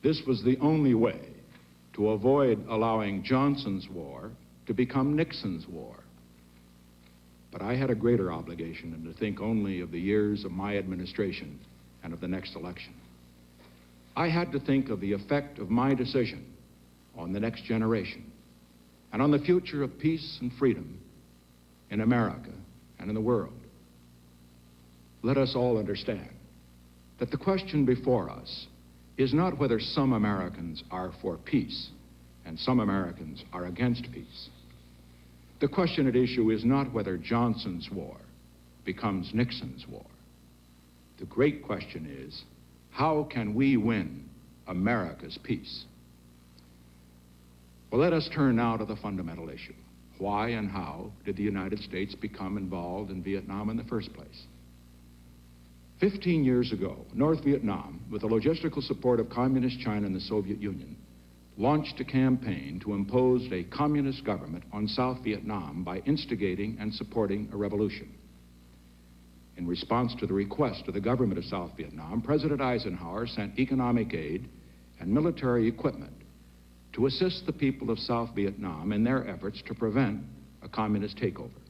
This was the only way to avoid allowing Johnson's war to become Nixon's war. But I had a greater obligation than to think only of the years of my administration and of the next election. I had to think of the effect of my decision on the next generation and on the future of peace and freedom in America and in the world. Let us all understand that the question before us is not whether some Americans are for peace and some Americans are against peace. The question at issue is not whether Johnson's war becomes Nixon's war. The great question is, how can we win America's peace? Well, let us turn now to the fundamental issue. Why and how did the United States become involved in Vietnam in the first place? 15 years ago, North Vietnam, with the logistical support of Communist China and the Soviet Union, launched a campaign to impose a communist government on South Vietnam by instigating and supporting a revolution. In response to the request of the government of South Vietnam, President Eisenhower sent economic aid and military equipment to assist the people of South Vietnam in their efforts to prevent a communist takeover.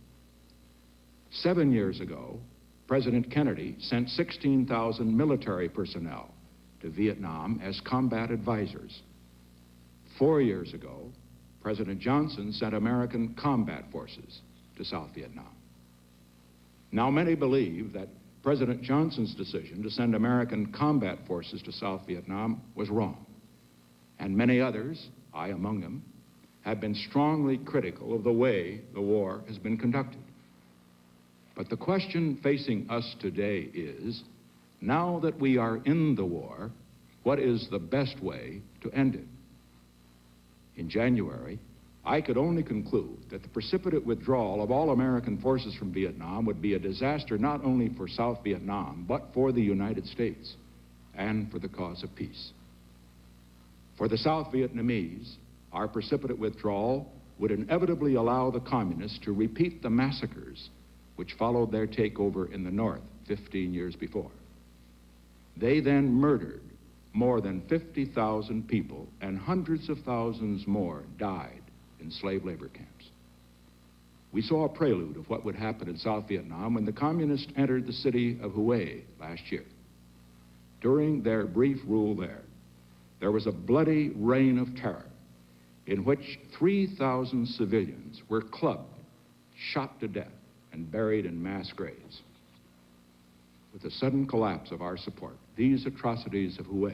7 years ago, President Kennedy sent 16,000 military personnel to Vietnam as combat advisors. 4 years ago, President Johnson sent American combat forces to South Vietnam. Now, many believe that President Johnson's decision to send American combat forces to South Vietnam was wrong. And many others, I among them, have been strongly critical of the way the war has been conducted. But the question facing us today is, now that we are in the war, what is the best way to end it? In January, I could only conclude that the precipitate withdrawal of all American forces from Vietnam would be a disaster not only for South Vietnam, but for the United States and for the cause of peace. For the South Vietnamese, our precipitate withdrawal would inevitably allow the communists to repeat the massacres which followed their takeover in the North 15 years before. They then murdered more than 50,000 people, and hundreds of thousands more died in slave labor camps. We saw a prelude of what would happen in South Vietnam when the communists entered the city of Hue last year. During their brief rule there was a bloody reign of terror in which 3,000 civilians were clubbed, shot to death, and buried in mass graves. With the sudden collapse of our support, these atrocities of Hue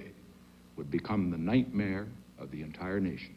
would become the nightmare of the entire nation.